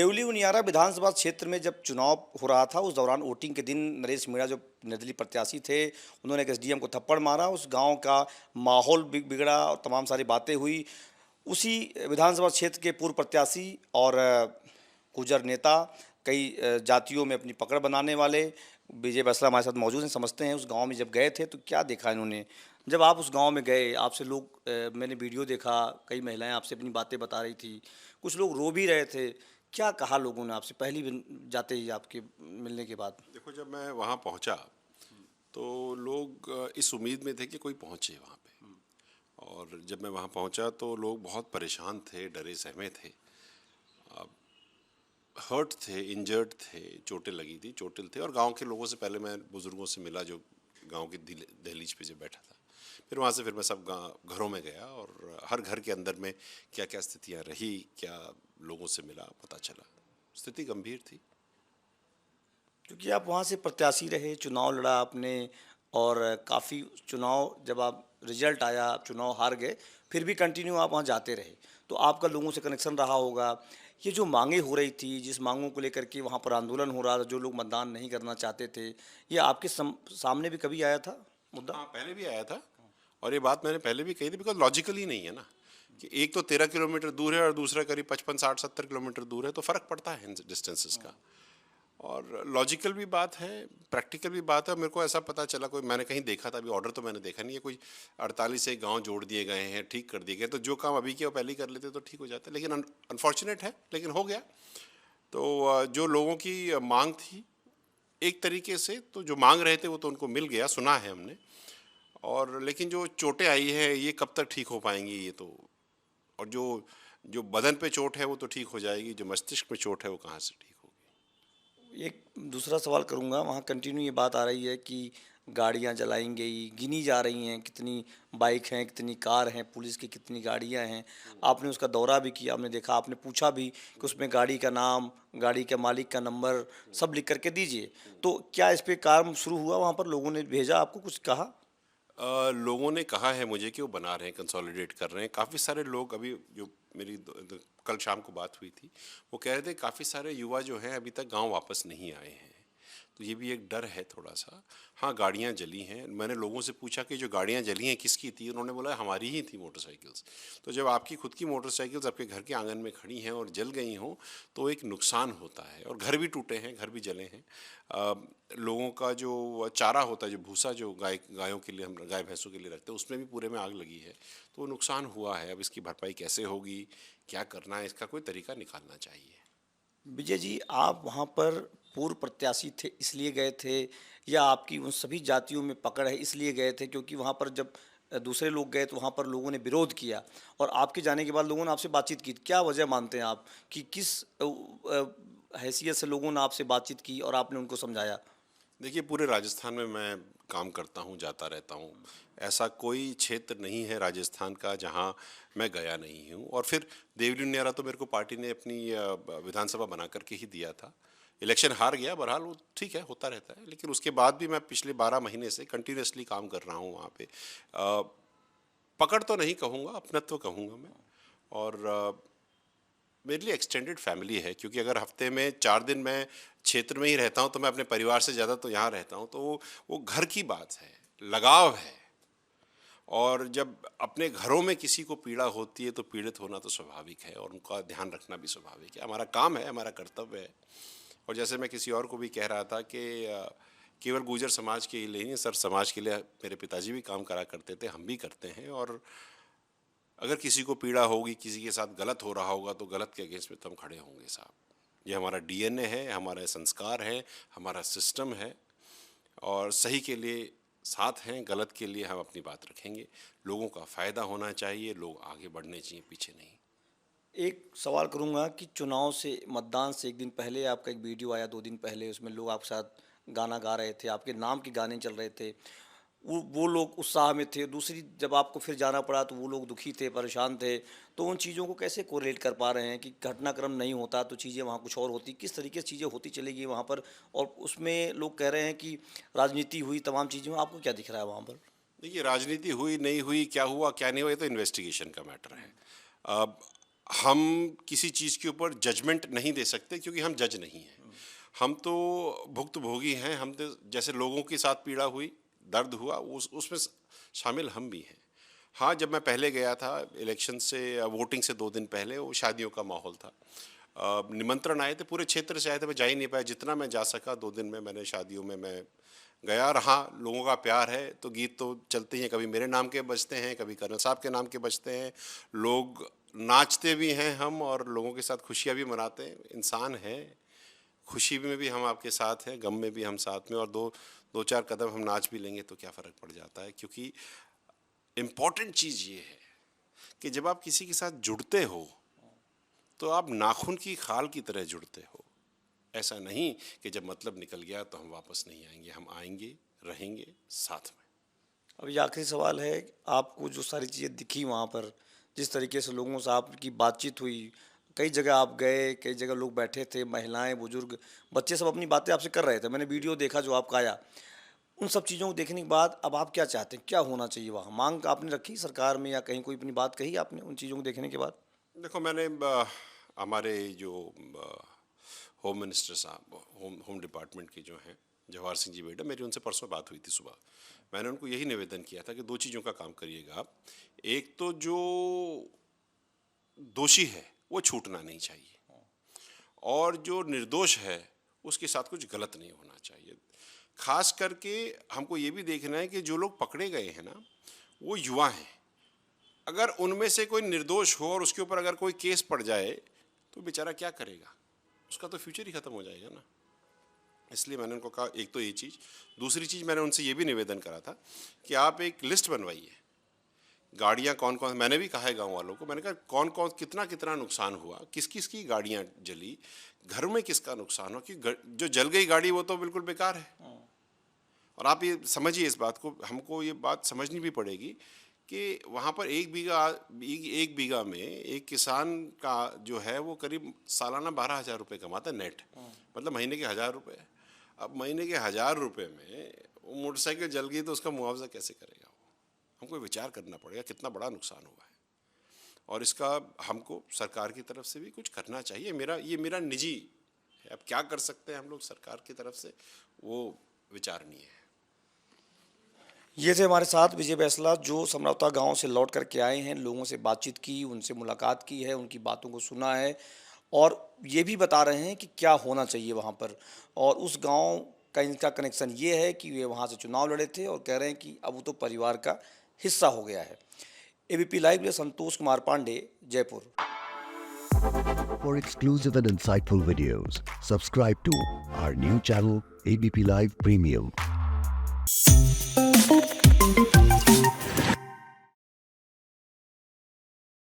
देवली उनियारा विधानसभा क्षेत्र में जब चुनाव हो रहा था उस दौरान वोटिंग के दिन नरेश मीणा जो निर्दलीय प्रत्याशी थे उन्होंने एक एसडीएम को थप्पड़ मारा। उस गांव का माहौल बिगड़ा और तमाम सारी बातें हुई। उसी विधानसभा क्षेत्र के पूर्व प्रत्याशी और गुर्जर नेता, कई जातियों में अपनी पकड़ बनाने वाले विजय बैसला हमारे साथ मौजूद हैं। समझते हैं उस गांव में जब गए थे तो क्या देखा इन्होंने। जब आप उस गांव में गए, आपसे लोग मैंने वीडियो देखा, कई महिलाएं आपसे अपनी बातें बता रही थी, कुछ लोग रो भी रहे थे। क्या कहा लोगों ने आपसे पहली जाते ही आपके मिलने के बाद? देखो, जब मैं वहाँ पहुँचा तो लोग इस उम्मीद में थे कि कोई पहुँचे वहाँ पे। और जब मैं वहाँ पहुँचा तो लोग बहुत परेशान थे, डरे सहमे थे, हर्ट थे, इंजर्ड थे, चोटें लगी थी, चोटिल थे। और गांव के लोगों से पहले मैं बुज़ुर्गों से मिला जो गांव की दहलीज पे जब बैठा था। फिर वहाँ से मैं सब घरों में गया और हर घर के अंदर में क्या क्या स्थितियाँ रही, क्या लोगों से मिला, पता चला। स्थिति गंभीर थी। क्योंकि आप वहाँ से प्रत्याशी रहे, चुनाव लड़ा आपने और काफ़ी चुनाव जब आप रिजल्ट आया, आप चुनाव हार गए, फिर भी कंटिन्यू आप वहाँ जाते रहे, तो आपका लोगों से कनेक्शन रहा होगा। ये जो मांगे हो रही थी, जिस मांगों को लेकर के वहाँ पर आंदोलन हो रहा था, जो लोग मतदान नहीं करना चाहते थे, ये आपके सामने भी कभी आया था मुद्दा? हाँ, पहले भी आया था और ये बात मैंने पहले भी कही थी। बिकॉज लॉजिकल ही नहीं है ना कि एक तो 13 किलोमीटर दूर है और दूसरा करीब 55, 60, 70 किलोमीटर दूर है, तो फ़र्क पड़ता है इन डिस्टेंसेस का। और लॉजिकल भी बात है, प्रैक्टिकल भी बात है। मेरे को ऐसा पता चला, कोई मैंने कहीं देखा था, अभी ऑर्डर तो मैंने देखा नहीं है, कोई 48 से गांव जोड़ दिए गए हैं, ठीक कर दिए गए, तो जो काम अभी किया वो पहले ही कर लेते तो ठीक हो जाता। लेकिन अनफॉर्चुनेट है, लेकिन हो गया। तो जो लोगों की मांग थी एक तरीके से, तो जो मांग रहे थे वो तो उनको मिल गया, सुना है हमने। और लेकिन जो चोटें आई हैं ये कब तक ठीक हो पाएंगी, ये तो। और जो जो बदन पे चोट है वो तो ठीक हो जाएगी, जो मस्तिष्क में चोट है वो कहाँ से ठीक होगी। एक दूसरा सवाल करूंगा। वहाँ कंटिन्यू ये बात आ रही है कि गाड़ियाँ जलाई गई, गिनी जा रही हैं कितनी बाइक हैं, कितनी कार हैं, पुलिस की कितनी गाड़ियाँ हैं। आपने उसका दौरा भी किया, आपने देखा, आपने पूछा भी कि उसमें गाड़ी का नाम, गाड़ी के मालिक का नंबर सब लिख करके दीजिए। तो क्या इस पे काम शुरू हुआ? वहाँ पर लोगों ने भेजा, आपको कुछ कहा? लोगों ने कहा है मुझे कि वो बना रहे हैं, कंसोलिडेट कर रहे हैं। काफ़ी सारे लोग अभी जो मेरी कल शाम को बात हुई थी, वो कह रहे थे काफ़ी सारे युवा जो हैं अभी तक गांव वापस नहीं आए हैं। तो ये भी एक डर है थोड़ा सा। हाँ, गाड़ियाँ जली हैं। मैंने लोगों से पूछा कि जो गाड़ियाँ जली हैं किसकी थी, उन्होंने बोला हमारी ही थी मोटरसाइकिल्स। तो जब आपकी खुद की मोटरसाइकिल्स आपके घर के आंगन में खड़ी हैं और जल गई हों तो एक नुकसान होता है। और घर भी टूटे हैं, घर भी जले हैं। लोगों का जो चारा होता है, जो भूसा जो गायों के लिए हम गाय भैंसों के लिए रखते हैं, उसमें भी पूरे में आग लगी है। तो वो नुकसान हुआ है। अब इसकी भरपाई कैसे होगी, क्या करना है, इसका कोई तरीका निकालना चाहिए। विजय जी, आप वहाँ पर पूर्व प्रत्याशी थे इसलिए गए थे, या आपकी उन सभी जातियों में पकड़ है इसलिए गए थे? क्योंकि वहाँ पर जब दूसरे लोग गए तो वहाँ पर लोगों ने विरोध किया और आपके जाने के बाद लोगों ने आपसे बातचीत की। क्या वजह मानते हैं आप कि किस हैसियत से लोगों ने आपसे बातचीत की और आपने उनको समझाया? देखिए, पूरे राजस्थान में मैं काम करता हूँ, जाता रहता हूँ। ऐसा कोई क्षेत्र नहीं है राजस्थान का जहाँ मैं गया नहीं हूँ। और फिर देवली उनियारा तो मेरे को पार्टी ने अपनी विधानसभा बना करके ही दिया था। इलेक्शन हार गया, बहरहाल वो ठीक है, होता रहता है। लेकिन उसके बाद भी मैं पिछले 12 महीने से कंटिन्यूसली काम कर रहा हूँ वहाँ पे। पकड़ तो नहीं कहूँगा, अपनत्व कहूँगा मैं। और मेरे लिए एक्सटेंडेड फैमिली है, क्योंकि अगर हफ्ते में 4 दिन मैं क्षेत्र में ही रहता हूँ तो मैं अपने परिवार से ज़्यादा तो यहाँ रहता हूँ। तो वो घर की बात है, लगाव है। और जब अपने घरों में किसी को पीड़ा होती है तो पीड़ित होना तो स्वाभाविक है और उनका ध्यान रखना भी स्वाभाविक है। हमारा काम है, हमारा कर्तव्य है। और जैसे मैं किसी और को भी कह रहा था कि केवल गुर्जर समाज के लिए नहीं, सर समाज के लिए मेरे पिताजी भी काम करा करते थे, हम भी करते हैं। और अगर किसी को पीड़ा होगी, किसी के साथ गलत हो रहा होगा तो गलत के अगेंस्ट में तो हम खड़े होंगे साहब। ये हमारा डीएनए है, हमारे संस्कार है, हमारा सिस्टम है। और सही के लिए साथ हैं, गलत के लिए हम अपनी बात रखेंगे। लोगों का फ़ायदा होना चाहिए, लोग आगे बढ़ने चाहिए, पीछे नहीं। एक सवाल करूंगा कि चुनाव से, मतदान से एक दिन पहले आपका एक वीडियो आया, 2 दिन पहले, उसमें लोग आपके साथ गाना गा रहे थे, आपके नाम के गाने चल रहे थे। वो लोग उत्साह में थे। दूसरी, जब आपको फिर जाना पड़ा तो वो लोग दुखी थे, परेशान थे। तो उन चीज़ों को कैसे कोरिलेट कर पा रहे हैं कि घटनाक्रम नहीं होता तो चीज़ें वहाँ कुछ और होती, किस तरीके से चीज़ें होती चलेगी वहाँ पर? और उसमें लोग कह रहे हैं कि राजनीति हुई, तमाम चीज़ें हुई। आपको क्या दिख रहा है वहाँ पर? देखिए, राजनीति हुई नहीं हुई, क्या हुआ क्या नहीं हुआ, ये तो इन्वेस्टिगेशन का मैटर है। अब हम किसी चीज़ के ऊपर जजमेंट नहीं दे सकते क्योंकि हम जज नहीं हैं। हम तो भुक्तभोगी हैं। हम तो जैसे लोगों के साथ पीड़ा हुई, दर्द हुआ, उसमें शामिल हम भी हैं। हाँ, जब मैं पहले गया था इलेक्शन से, वोटिंग से 2 दिन पहले, वो शादियों का माहौल था। निमंत्रण आए थे, पूरे क्षेत्र से आए थे, मैं जा ही नहीं पाया। जितना मैं जा सका 2 दिन में मैंने शादियों में मैं गया रहा। लोगों का प्यार है तो गीत तो चलते ही हैं, कभी मेरे नाम के बजते हैं, कभी कर्नल साहब के नाम के बजते हैं। लोग नाचते भी हैं हम, और लोगों के साथ खुशियाँ भी मनाते हैं। इंसान है, खुशी में भी हम आपके साथ हैं, गम में भी हम साथ में, और दो चार कदम हम नाच भी लेंगे तो क्या फ़र्क पड़ जाता है। क्योंकि इम्पॉर्टेंट चीज़ ये है कि जब आप किसी के साथ जुड़ते हो तो आप नाखून की खाल की तरह जुड़ते हो। ऐसा नहीं कि जब मतलब निकल गया तो हम वापस नहीं आएंगे। हम आएंगे, रहेंगे साथ में। अब ये आखिरी सवाल है, आपको जो सारी चीज़ें दिखी वहाँ पर, जिस तरीके से लोगों से आपकी बातचीत हुई, कई जगह आप गए, कई जगह लोग बैठे थे, महिलाएं, बुजुर्ग, बच्चे सब अपनी बातें आपसे कर रहे थे, मैंने वीडियो देखा जो आपका आया। उन सब चीज़ों को देखने के बाद अब आप क्या चाहते हैं, क्या होना चाहिए वहाँ? मांग आपने रखी सरकार में या कहीं कोई अपनी बात कही आपने उन चीज़ों को देखने के बाद? देखो, मैंने हमारे जो होम मिनिस्टर साहब, होम डिपार्टमेंट के जो हैं, जवाहर सिंह जी बेटा, मेरी उनसे परसों बात हुई थी सुबह। मैंने उनको यही निवेदन किया था कि 2 चीज़ों का काम करिएगा आप। एक तो जो दोषी है वो छूटना नहीं चाहिए, और जो निर्दोष है उसके साथ कुछ गलत नहीं होना चाहिए। खास करके हमको ये भी देखना है कि जो लोग पकड़े गए हैं ना, वो युवा हैं। अगर उनमें से कोई निर्दोष हो और उसके ऊपर अगर कोई केस पड़ जाए तो बेचारा क्या करेगा, उसका तो फ्यूचर ही खत्म हो जाएगा ना। इसलिए मैंने उनको कहा, एक तो ये चीज़। दूसरी चीज़, मैंने उनसे ये भी निवेदन करा था कि आप एक लिस्ट बनवाइए, गाड़ियाँ कौन कौन, मैंने भी कहा है गांव वालों को, मैंने कहा कौन कौन कितना कितना नुकसान हुआ, किस किस की गाड़ियाँ जली, घर में किसका नुकसान हुआ। कि जो जल गई गाड़ी वो तो बिल्कुल बेकार है। और आप ये समझिए इस बात को, हमको ये बात समझनी भी पड़ेगी कि वहाँ पर एक बीघा में एक किसान का जो है वो करीब सालाना 12,000 रुपये कमाता है नेट, मतलब महीने के 1,000 रुपये। अब महीने के 1,000 रुपये में वो मोटरसाइकिल जल गई तो उसका मुआवजा कैसे करेगा वो? हमको विचार करना पड़ेगा कितना बड़ा नुकसान हुआ है, और इसका हमको सरकार की तरफ से भी कुछ करना चाहिए। ये मेरा निजी है। अब क्या कर सकते हैं हम लोग सरकार की तरफ से, वो विचारणीय है। ये थे हमारे साथ विजय बैंसला, जो समरौता गांव से लौट करके आए हैं, लोगों से बातचीत की, उनसे मुलाकात की है, उनकी बातों को सुना है, और ये भी बता रहे हैं कि क्या होना चाहिए वहाँ पर। और उस गांव का इनका कनेक्शन ये है कि वे वहाँ से चुनाव लड़े थे और कह रहे हैं कि अब वो तो परिवार का हिस्सा हो गया है। एबीपी लाइव के लिए Santosh Kumar Pandey, Jaipur. For exclusive and insightful videos, subscribe to our new channel ABP Live Premium.